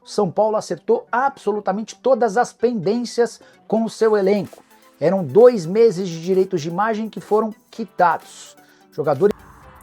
O São Paulo acertou absolutamente todas as pendências com o seu elenco. Eram 2 meses de direitos de imagem que foram quitados. Jogadores...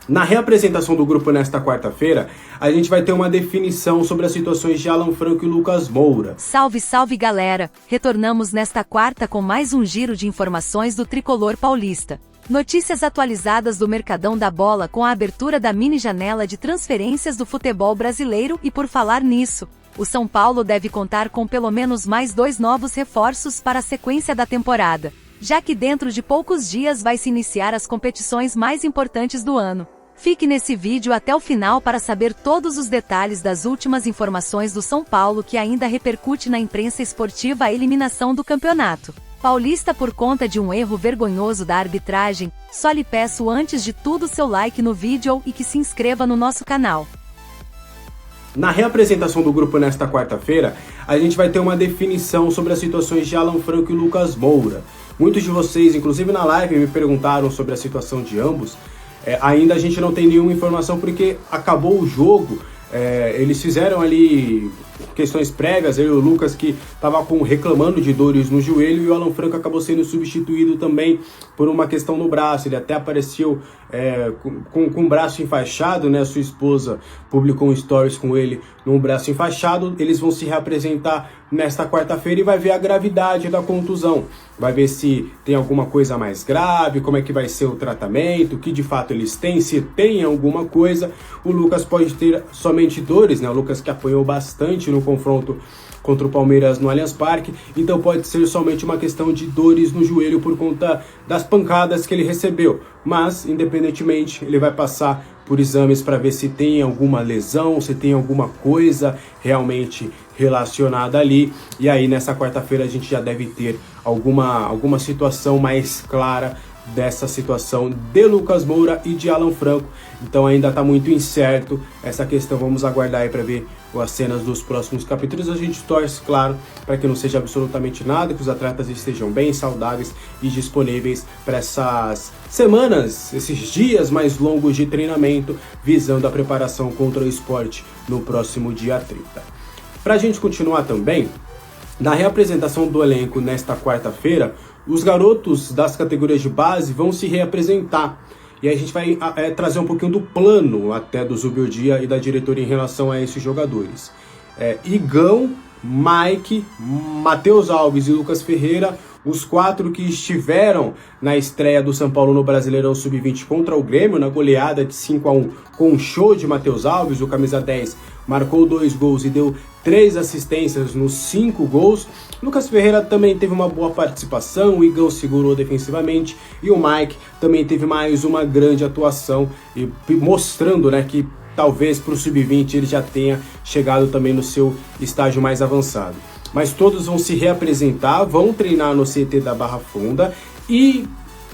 Na reapresentação do grupo nesta quarta-feira, a gente vai ter uma definição sobre as situações de Alan Franco e Lucas Moura. Salve, salve galera! Retornamos nesta quarta com mais um giro de informações do tricolor paulista. Notícias atualizadas do Mercadão da Bola com a abertura da mini janela de transferências do futebol brasileiro e por falar nisso, o São Paulo deve contar com pelo menos mais 2 novos reforços para a sequência da temporada, já que dentro de poucos dias vai se iniciar as competições mais importantes do ano. Fique nesse vídeo até o final para saber todos os detalhes das últimas informações do São Paulo que ainda repercute na imprensa esportiva a eliminação do campeonato paulista por conta de um erro vergonhoso da arbitragem. Só lhe peço antes de tudo seu like no vídeo e que se inscreva no nosso canal. Na reapresentação do grupo nesta quarta-feira, a gente vai ter uma definição sobre as situações de Alan Franco e Lucas Moura. Muitos de vocês, inclusive na live, me perguntaram sobre a situação de ambos. Ainda a gente não tem nenhuma informação porque acabou o jogo. Eles fizeram ali questões prévias, eu e o Lucas que estava reclamando de dores no joelho, e o Alan Franco acabou sendo substituído também por uma questão no braço. Ele até apareceu com o braço enfaixado, né? Sua esposa publicou um stories com ele num braço enfaixado. Eles vão se reapresentar nesta quarta-feira e vai ver a gravidade da contusão, vai ver se tem alguma coisa mais grave, como é que vai ser o tratamento, o que de fato eles têm, se tem alguma coisa. O Lucas pode ter somente dores, né? O Lucas que apanhou bastante no confronto contra o Palmeiras no Allianz Parque, então pode ser somente uma questão de dores no joelho por conta das pancadas que ele recebeu, mas independentemente ele vai passar por exames para ver se tem alguma lesão, se tem alguma coisa realmente relacionada ali, e aí nessa quarta-feira a gente já deve ter alguma situação mais clara dessa situação de Lucas Moura e de Alan Franco. Então ainda está muito incerto essa questão, vamos aguardar aí para ver as cenas dos próximos capítulos. A gente torce, claro, para que não seja absolutamente nada, que os atletas estejam bem, saudáveis e disponíveis para essas semanas, esses dias mais longos de treinamento, visando a preparação contra o esporte no próximo dia 30. Para a gente continuar também, na reapresentação do elenco nesta quarta-feira, os garotos das categorias de base vão se reapresentar. E aí a gente vai trazer um pouquinho do plano até do Zubeldia e da diretoria em relação a esses jogadores. Igão, Mike, Matheus Alves e Lucas Ferreira, os 4 que estiveram na estreia do São Paulo no Brasileirão Sub-20 contra o Grêmio, na goleada de 5-1, com um show de Matheus Alves, o camisa 10 marcou 2 gols e deu 3 assistências nos 5 gols. Lucas Ferreira também teve uma boa participação, o Igão segurou defensivamente e o Mike também teve mais uma grande atuação, e mostrando, né, que talvez para o Sub-20 ele já tenha chegado também no seu estágio mais avançado. Mas todos vão se reapresentar, vão treinar no CT da Barra Funda, e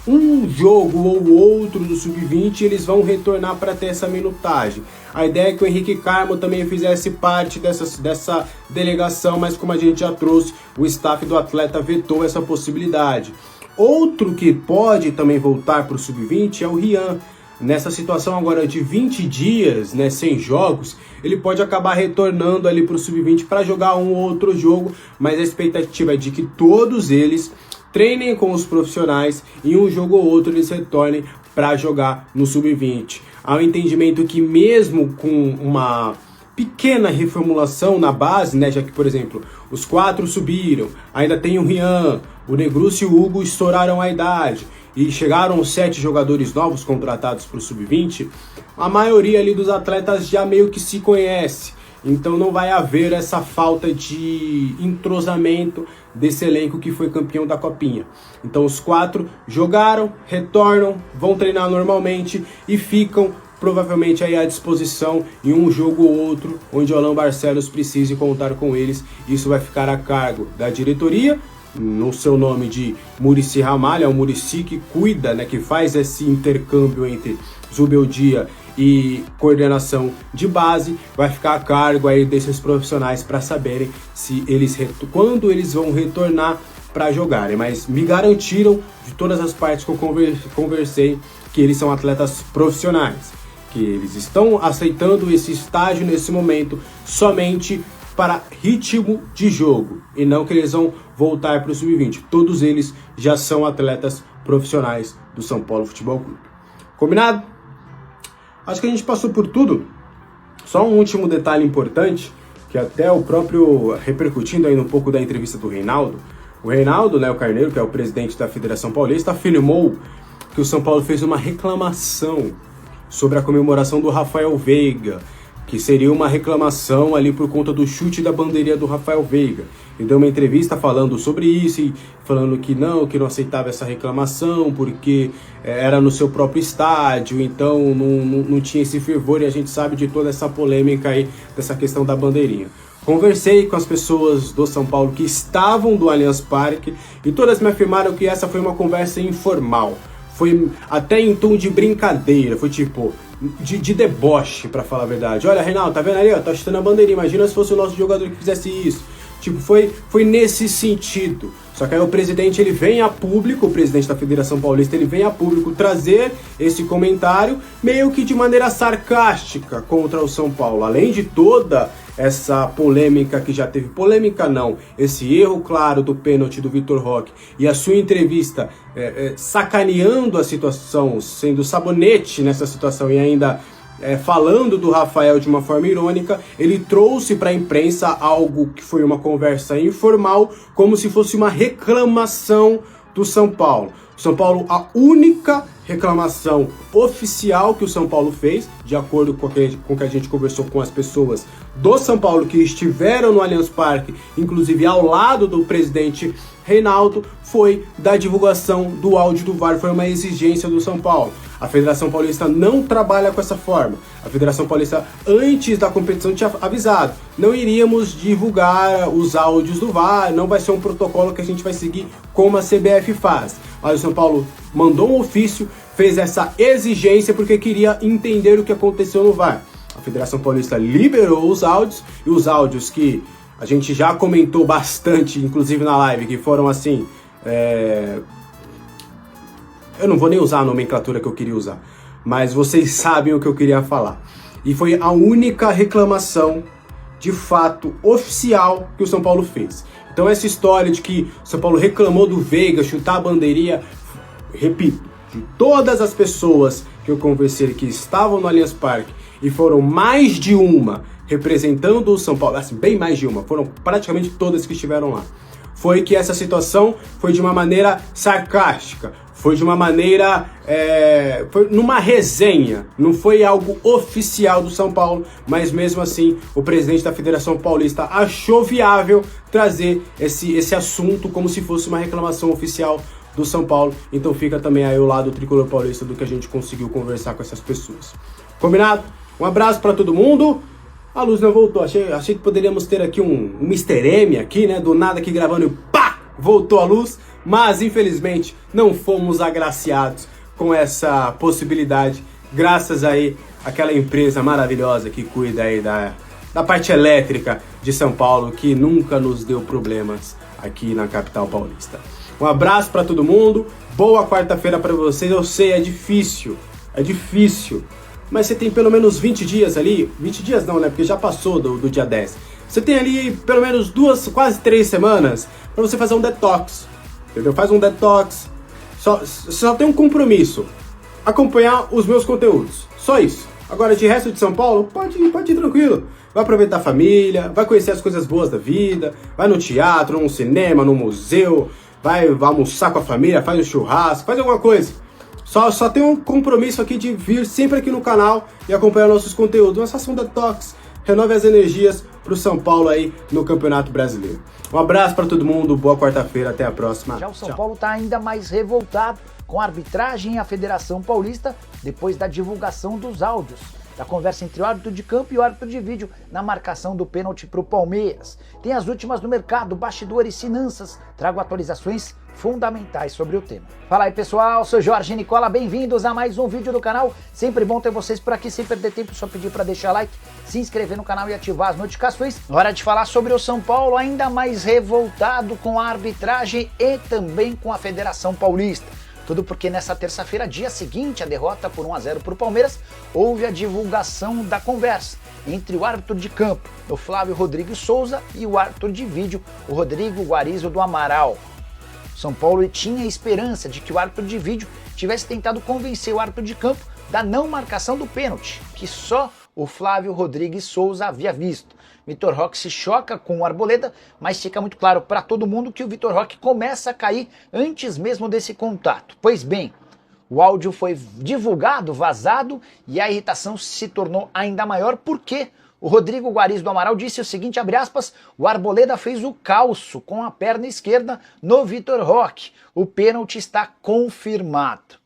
um jogo ou outro do Sub-20 eles vão retornar para ter essa minutagem. A ideia é que o Henrique Carmo também fizesse parte dessa delegação, mas como a gente já trouxe, o staff do atleta vetou essa possibilidade. Outro que pode também voltar para o Sub-20 é o Rian. Nessa situação agora de 20 dias, né, sem jogos, ele pode acabar retornando ali para o Sub-20 para jogar um ou outro jogo, mas a expectativa é de que todos eles treinem com os profissionais e um jogo ou outro eles retornem para jogar no Sub-20. Há um entendimento que mesmo com uma pequena reformulação na base, né, já que, por exemplo, os 4 subiram, ainda tem o Rian, o Negrucci e o Hugo estouraram a idade, e chegaram 7 jogadores novos contratados para o Sub-20, a maioria ali dos atletas já meio que se conhece, então não vai haver essa falta de entrosamento desse elenco que foi campeão da Copinha. Então os 4 jogaram, retornam, vão treinar normalmente e ficam provavelmente aí à disposição em um jogo ou outro, onde o Alan Barcelos precise contar com eles. Isso vai ficar a cargo da diretoria, no seu nome de Muricy Ramalho, é o Muricy que cuida, né, que faz esse intercâmbio entre Zubeldia e coordenação de base. Vai ficar a cargo aí desses profissionais para saberem se eles quando eles vão retornar para jogarem, mas me garantiram de todas as partes que eu conversei que eles são atletas profissionais, que eles estão aceitando esse estágio nesse momento somente para ritmo de jogo e não que eles vão voltar para o sub-20. Todos eles já são atletas profissionais do São Paulo Futebol Clube. Combinado? Acho que a gente passou por tudo. Só um último detalhe importante, que até o próprio, repercutindo ainda um pouco da entrevista do Reinaldo, o Reinaldo, né, o Carneiro, que é o presidente da Federação Paulista, afirmou que o São Paulo fez uma reclamação sobre a comemoração do Rafael Veiga, que seria uma reclamação ali por conta do chute da bandeirinha do Rafael Veiga. Ele deu uma entrevista falando sobre isso e falando que não aceitava essa reclamação porque era no seu próprio estádio, então não tinha esse fervor, e a gente sabe de toda essa polêmica aí, dessa questão da bandeirinha. Conversei com as pessoas do São Paulo que estavam do Allianz Parque e todas me afirmaram que essa foi uma conversa informal. Foi até em tom de brincadeira, foi tipo de deboche, pra falar a verdade. Olha, Reinaldo, tá vendo ali? Ó, tá chutando a bandeirinha, imagina se fosse o nosso jogador que fizesse isso. Tipo, foi nesse sentido. Só que aí o presidente, ele vem a público, o presidente da Federação Paulista, ele vem a público trazer esse comentário meio que de maneira sarcástica contra o São Paulo. Além de toda essa polêmica que já teve, polêmica não, esse erro claro do pênalti do Vitor Roque e a sua entrevista sacaneando a situação, sendo sabonete nessa situação e ainda falando do Rafael de uma forma irônica, ele trouxe para a imprensa algo que foi uma conversa informal, como se fosse uma reclamação do São Paulo. São Paulo, a única reclamação oficial que o São Paulo fez, de acordo com o que a gente conversou com as pessoas do São Paulo que estiveram no Allianz Parque, inclusive ao lado do presidente Reinaldo, foi da divulgação do áudio do VAR, foi uma exigência do São Paulo. A Federação Paulista não trabalha com essa forma. A Federação Paulista, antes da competição, tinha avisado: não iríamos divulgar os áudios do VAR, não vai ser um protocolo que a gente vai seguir como a CBF faz. Mas o São Paulo mandou um ofício, fez essa exigência porque queria entender o que aconteceu no VAR. A Federação Paulista liberou os áudios, e os áudios que a gente já comentou bastante, inclusive na live, que foram assim... Eu não vou nem usar a nomenclatura que eu queria usar, mas vocês sabem o que eu queria falar. E foi a única reclamação, de fato, oficial que o São Paulo fez. Então essa história de que o São Paulo reclamou do Veiga chutar a bandeirinha, repito, de todas as pessoas que eu conversei que estavam no Allianz Parque, e foram mais de uma representando o São Paulo, assim, bem mais de uma, foram praticamente todas que estiveram lá, foi que essa situação foi de uma maneira sarcástica, foi de uma maneira, foi numa resenha, não foi algo oficial do São Paulo, mas mesmo assim o presidente da Federação Paulista achou viável trazer esse assunto como se fosse uma reclamação oficial do São Paulo. Então fica também aí o lado tricolor paulista do que a gente conseguiu conversar com essas pessoas. Combinado? Um abraço para todo mundo. A luz não voltou, achei que poderíamos ter aqui um Mr. M aqui, né, do nada aqui gravando e pá, voltou a luz, mas infelizmente não fomos agraciados com essa possibilidade, graças aí àquela empresa maravilhosa que cuida aí da parte elétrica de São Paulo, que nunca nos deu problemas aqui na capital paulista. Um abraço para todo mundo, boa quarta-feira para vocês. Eu sei, é difícil, mas você tem pelo menos 20 dias ali, 20 dias não, né, porque já passou do dia 10. Você tem ali pelo menos 2, quase 3 semanas para você fazer um detox, entendeu? Faz um detox, só tem um compromisso: acompanhar os meus conteúdos, só isso. Agora, de resto de São Paulo, pode ir tranquilo. Vai aproveitar a família, vai conhecer as coisas boas da vida, vai no teatro, no cinema, no museu, vai almoçar com a família, faz um churrasco, faz alguma coisa. Só tem um compromisso aqui de vir sempre aqui no canal e acompanhar nossos conteúdos. Uma sessão detox, renove as energias pro São Paulo aí no Campeonato Brasileiro. Um abraço para todo mundo, boa quarta-feira, até a próxima. Já o São Paulo tá ainda mais revoltado com a arbitragem e a Federação Paulista depois da divulgação dos áudios da conversa entre o árbitro de campo e o árbitro de vídeo na marcação do pênalti para o Palmeiras. Tem as últimas no mercado, bastidores, finanças, trago atualizações fundamentais sobre o tema. Fala aí pessoal, sou Jorge Nicola, bem-vindos a mais um vídeo do canal. Sempre bom ter vocês por aqui, sem perder tempo, só pedir para deixar like, se inscrever no canal e ativar as notificações. Hora de falar sobre o São Paulo, ainda mais revoltado com a arbitragem e também com a Federação Paulista. Tudo porque nessa terça-feira, dia seguinte à derrota por 1 a 0 para o Palmeiras, houve a divulgação da conversa entre o árbitro de campo, o Flávio Rodrigues Souza, e o árbitro de vídeo, o Rodrigo Guarizo do Amaral. São Paulo tinha esperança de que o árbitro de vídeo tivesse tentado convencer o árbitro de campo da não marcação do pênalti, que só o Flávio Rodrigues Souza havia visto. Vitor Roque se choca com o Arboleda, mas fica muito claro para todo mundo que o Vitor Roque começa a cair antes mesmo desse contato. Pois bem, o áudio foi divulgado, vazado, e a irritação se tornou ainda maior porque o Rodrigo Guariz do Amaral disse o seguinte, abre aspas, o Arboleda fez o calço com a perna esquerda no Vitor Roque. O pênalti está confirmado.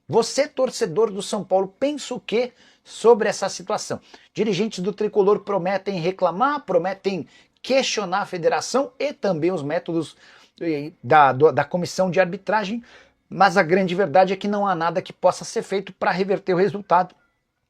Você, torcedor do São Paulo, pensa o quê sobre essa situação? Dirigentes do Tricolor prometem reclamar, prometem questionar a federação e também os métodos da comissão de arbitragem, mas a grande verdade é que não há nada que possa ser feito para reverter o resultado.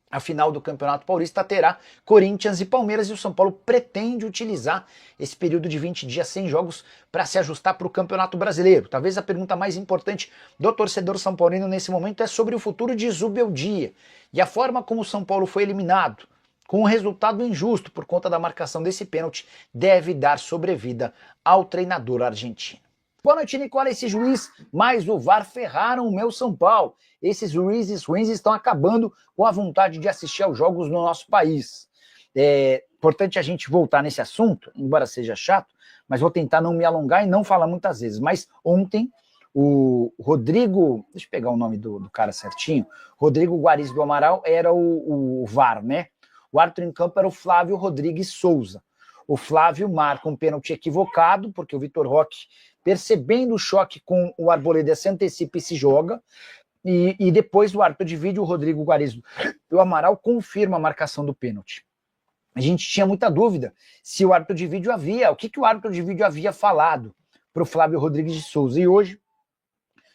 A final do Campeonato Paulista terá Corinthians e Palmeiras e o São Paulo pretende utilizar esse período de 20 dias sem jogos para se ajustar para o Campeonato Brasileiro. Talvez a pergunta mais importante do torcedor são paulino nesse momento é sobre o futuro de Zubeldia e a forma como o São Paulo foi eliminado, com um resultado injusto por conta da marcação desse pênalti, deve dar sobrevida ao treinador argentino. Boa noite, Nicola. Esse juiz mais o VAR ferraram o meu São Paulo. Esses juízes ruins estão acabando com a vontade de assistir aos jogos no nosso país. É importante a gente voltar nesse assunto, embora seja chato, mas vou tentar não me alongar e não falar muitas vezes. Mas ontem, o Rodrigo, deixa eu pegar o nome do cara certinho, Rodrigo Guariz do Amaral era o VAR, né? O árbitro em campo era o Flávio Rodrigues Souza. O Flávio marca um pênalti equivocado, porque o Vitor Roque, percebendo o choque com o Arboleda, se antecipa e se joga. E depois o árbitro de vídeo, o Rodrigo Guarizo do Amaral, confirma a marcação do pênalti. A gente tinha muita dúvida se o árbitro de vídeo havia, o que o árbitro de vídeo havia falado para o Flávio Rodrigues de Souza. E hoje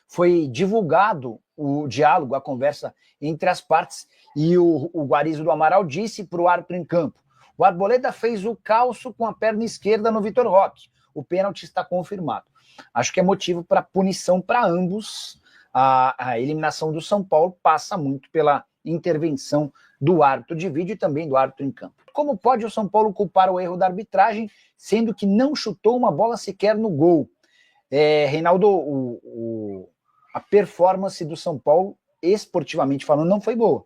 foi divulgado o diálogo, a conversa entre as partes, e o Guarizo do Amaral disse para o árbitro em campo, o Arboleda fez o calço com a perna esquerda no Vitor Roque. O pênalti está confirmado. Acho que é motivo para punição para ambos. A eliminação do São Paulo passa muito pela intervenção do árbitro de vídeo e também do árbitro em campo. Como pode o São Paulo culpar o erro da arbitragem, sendo que não chutou uma bola sequer no gol? Reinaldo, a performance do São Paulo, esportivamente falando, não foi boa.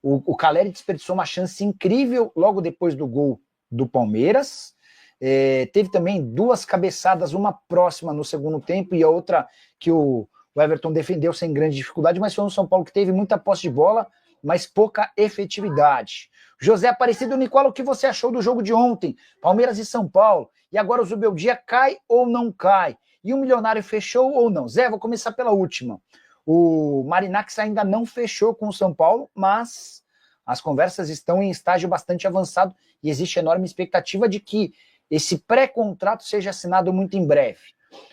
O Caleri desperdiçou uma chance incrível logo depois do gol do Palmeiras. Teve também duas cabeçadas, uma próxima no segundo tempo e a outra que o Everton defendeu sem grande dificuldade, mas foi um São Paulo que teve muita posse de bola, mas pouca efetividade. José Aparecido, Nicola, o que você achou do jogo de ontem? Palmeiras e São Paulo. E agora o Zubeldia cai ou não cai? E o Milionário fechou ou não? Zé, vou começar pela última. O Marinax ainda não fechou com o São Paulo, mas as conversas estão em estágio bastante avançado e existe enorme expectativa de que esse pré-contrato seja assinado muito em breve.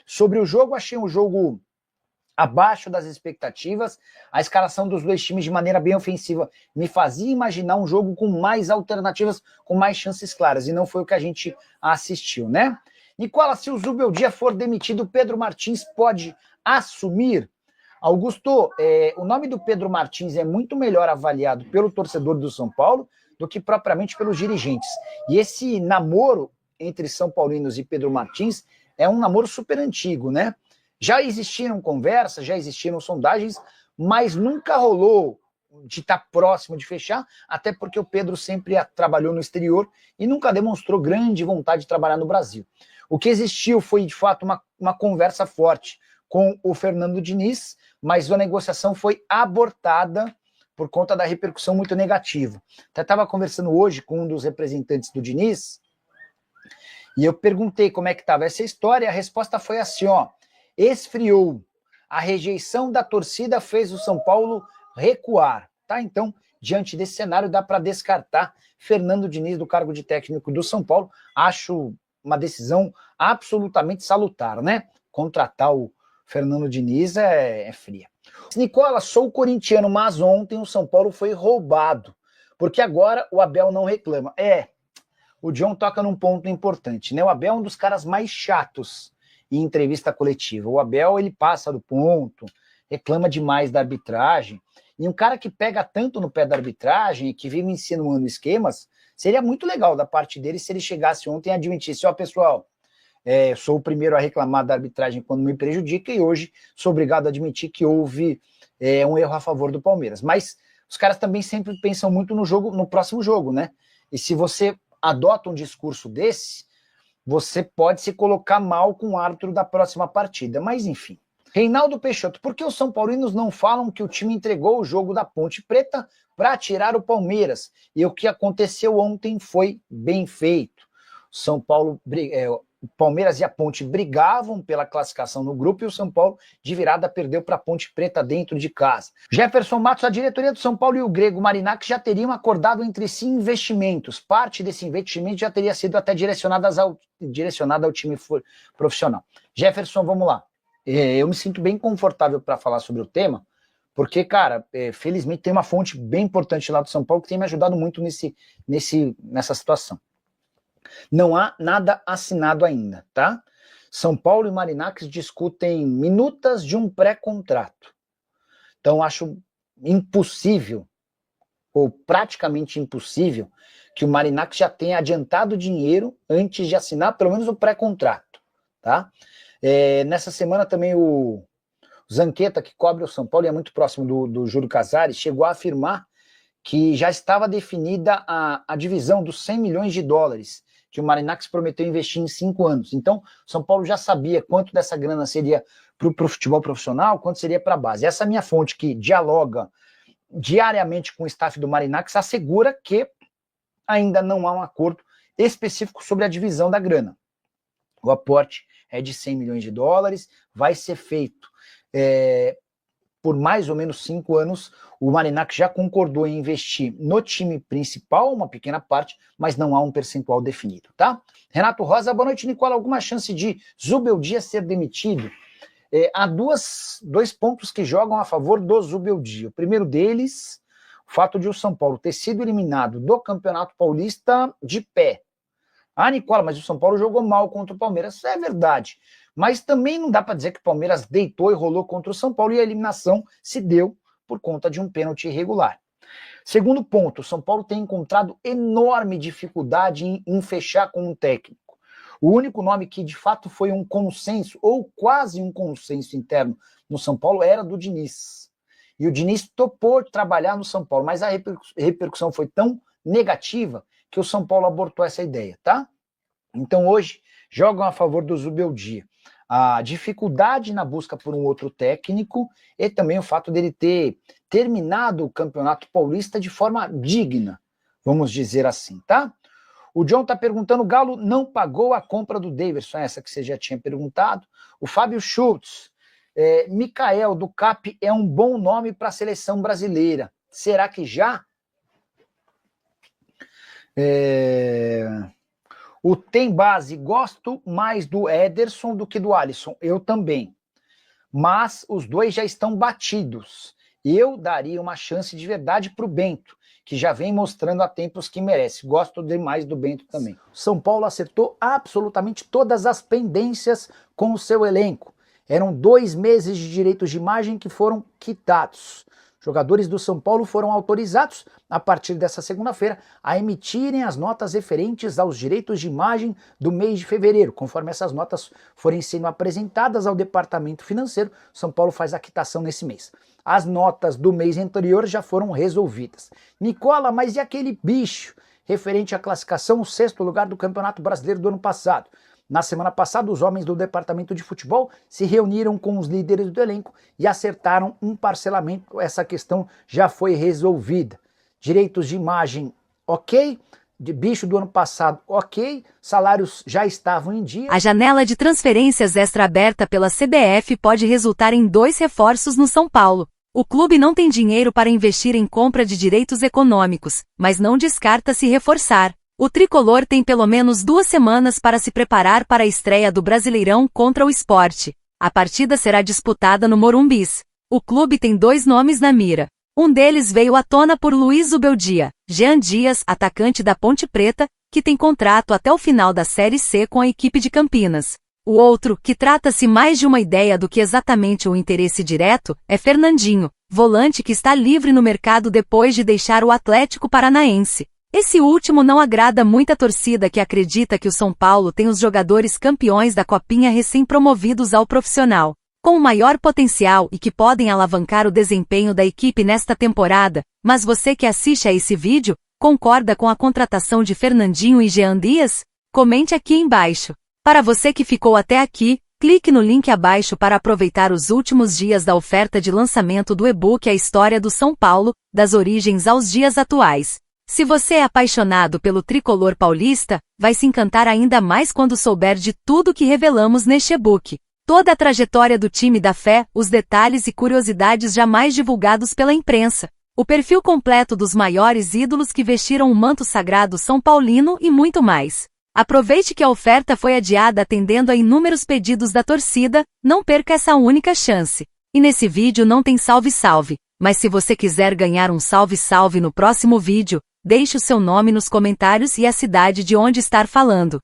Sobre o jogo, achei um jogo abaixo das expectativas. A escalação dos dois times de maneira bem ofensiva me fazia imaginar um jogo com mais alternativas, com mais chances claras, e não foi o que a gente assistiu, né? Nicola, se o Zubeldia for demitido, Pedro Martins pode assumir? Augusto, o nome do Pedro Martins é muito melhor avaliado pelo torcedor do São Paulo do que propriamente pelos dirigentes. E esse namoro entre São Paulinos e Pedro Martins é um namoro super antigo, né? Já existiram conversas, já existiram sondagens, mas nunca rolou de estar próximo de fechar, até porque o Pedro sempre trabalhou no exterior e nunca demonstrou grande vontade de trabalhar no Brasil. O que existiu foi, de fato, uma conversa forte com o Fernando Diniz, mas a negociação foi abortada por conta da repercussão muito negativa. Até estava conversando hoje com um dos representantes do Diniz, e eu perguntei como é que estava essa história, e a resposta foi assim, esfriou. A rejeição da torcida fez o São Paulo recuar, tá? Então, diante desse cenário, dá para descartar Fernando Diniz do cargo de técnico do São Paulo. Acho uma decisão absolutamente salutar, né? Contratar o Fernando Diniz é fria. Nicola, sou corintiano, mas ontem o São Paulo foi roubado, porque agora o Abel não reclama. O John toca num ponto importante, né? O Abel é um dos caras mais chatos em entrevista coletiva. O Abel, ele passa do ponto, reclama demais da arbitragem, e um cara que pega tanto no pé da arbitragem e que vive insinuando esquemas, Seria muito legal da parte dele se ele chegasse ontem e admitisse, ó, pessoal, sou o primeiro a reclamar da arbitragem quando me prejudica e hoje sou obrigado a admitir que houve um erro a favor do Palmeiras. Mas os caras também sempre pensam muito no próximo jogo, né? E se você adota um discurso desse, você pode se colocar mal com o árbitro da próxima partida. Mas enfim. Reinaldo Peixoto, por que os São Paulinos não falam que o time entregou o jogo da Ponte Preta para tirar o Palmeiras? E o que aconteceu ontem foi bem feito. O Palmeiras e a Ponte brigavam pela classificação no grupo e o São Paulo, de virada, perdeu para a Ponte Preta dentro de casa. Jefferson Matos, a diretoria do São Paulo e o grego Marinak já teriam acordado entre si investimentos. Parte desse investimento já teria sido até direcionada ao time profissional. Jefferson, vamos lá. Eu me sinto bem confortável para falar sobre o tema, porque, cara, felizmente tem uma fonte bem importante lá do São Paulo que tem me ajudado muito nessa situação. Não há nada assinado ainda, tá? São Paulo e Marinak discutem minutas de um pré-contrato. Então, acho impossível, ou praticamente impossível, que o Marinak já tenha adiantado dinheiro antes de assinar pelo menos o pré-contrato, tá? Nessa semana também o Zanqueta, que cobre o São Paulo e é muito próximo do Júlio Casares, chegou a afirmar que já estava definida a divisão dos 100 milhões de dólares que o Marinak prometeu investir em 5 anos. Então, o São Paulo já sabia quanto dessa grana seria para o futebol profissional, quanto seria para a base. Essa minha fonte, que dialoga diariamente com o staff do Marinak, assegura que ainda não há um acordo específico sobre a divisão da grana. O aporte é de 100 milhões de dólares, vai ser feito por mais ou menos 5 anos. O Marinak já concordou em investir no time principal, uma pequena parte, mas não há um percentual definido, tá? Renato Rosa, boa noite, Nicola. Alguma chance de Zubeldia ser demitido? Há dois pontos que jogam a favor do Zubeldia. O primeiro deles, o fato de o São Paulo ter sido eliminado do Campeonato Paulista de pé. Ah, Nicola, mas o São Paulo jogou mal contra o Palmeiras. Isso é verdade. Mas também não dá para dizer que o Palmeiras deitou e rolou contra o São Paulo e a eliminação se deu por conta de um pênalti irregular. Segundo ponto, o São Paulo tem encontrado enorme dificuldade em fechar com um técnico. O único nome que de fato foi um consenso, ou quase um consenso interno no São Paulo, era do Diniz. E o Diniz topou trabalhar no São Paulo, mas a repercussão foi tão negativa que o São Paulo abortou essa ideia, tá? Então hoje jogam a favor do Zubeldia a dificuldade na busca por um outro técnico e também o fato dele ter terminado o Campeonato Paulista de forma digna, vamos dizer assim, tá? O John tá perguntando, o Galo não pagou a compra do Daverson, essa que você já tinha perguntado. O Fábio Schultz, Mikael do CAP é um bom nome para a seleção brasileira. Será que já? O Tem Base, gosto mais do Ederson do que do Alisson. Eu também. Mas os dois já estão batidos. Eu daria uma chance de verdade para o Bento, que já vem mostrando há tempos que merece. Gosto demais do Bento também. São Paulo acertou absolutamente todas as pendências com o seu elenco. Eram 2 meses de direitos de imagem que foram quitados. Jogadores do São Paulo foram autorizados, a partir dessa segunda-feira, a emitirem as notas referentes aos direitos de imagem do mês de fevereiro. Conforme essas notas forem sendo apresentadas ao Departamento Financeiro, São Paulo faz a quitação nesse mês. As notas do mês anterior já foram resolvidas. Nicola, mas e aquele bicho referente à classificação, o 6º lugar do Campeonato Brasileiro do ano passado? Na semana passada, os homens do departamento de futebol se reuniram com os líderes do elenco e acertaram um parcelamento. Essa questão já foi resolvida. Direitos de imagem, ok. De bicho do ano passado, ok. Salários já estavam em dia. A janela de transferências extra aberta pela CBF pode resultar em 2 reforços no São Paulo. O clube não tem dinheiro para investir em compra de direitos econômicos, mas não descarta se reforçar. O tricolor tem pelo menos 2 semanas para se preparar para a estreia do Brasileirão contra o Sport. A partida será disputada no Morumbis. O clube tem 2 nomes na mira. Um deles veio à tona por Luiz Zubeldia, Jean Dias, atacante da Ponte Preta, que tem contrato até o final da Série C com a equipe de Campinas. O outro, que trata-se mais de uma ideia do que exatamente o interesse direto, é Fernandinho, volante que está livre no mercado depois de deixar o Atlético Paranaense. Esse último não agrada muita torcida que acredita que o São Paulo tem os jogadores campeões da Copinha recém-promovidos ao profissional, com o maior potencial e que podem alavancar o desempenho da equipe nesta temporada, mas você que assiste a esse vídeo, concorda com a contratação de Fernandinho e Jean Dias? Comente aqui embaixo. Para você que ficou até aqui, clique no link abaixo para aproveitar os últimos dias da oferta de lançamento do e-book A História do São Paulo, das origens aos dias atuais. Se você é apaixonado pelo tricolor paulista, vai se encantar ainda mais quando souber de tudo que revelamos neste e-book. Toda a trajetória do time da fé, os detalhes e curiosidades jamais divulgados pela imprensa, o perfil completo dos maiores ídolos que vestiram o manto sagrado são paulino e muito mais. Aproveite que a oferta foi adiada atendendo a inúmeros pedidos da torcida, não perca essa única chance. E nesse vídeo não tem salve-salve, mas se você quiser ganhar um salve-salve no próximo vídeo, deixe o seu nome nos comentários e a cidade de onde estar falando.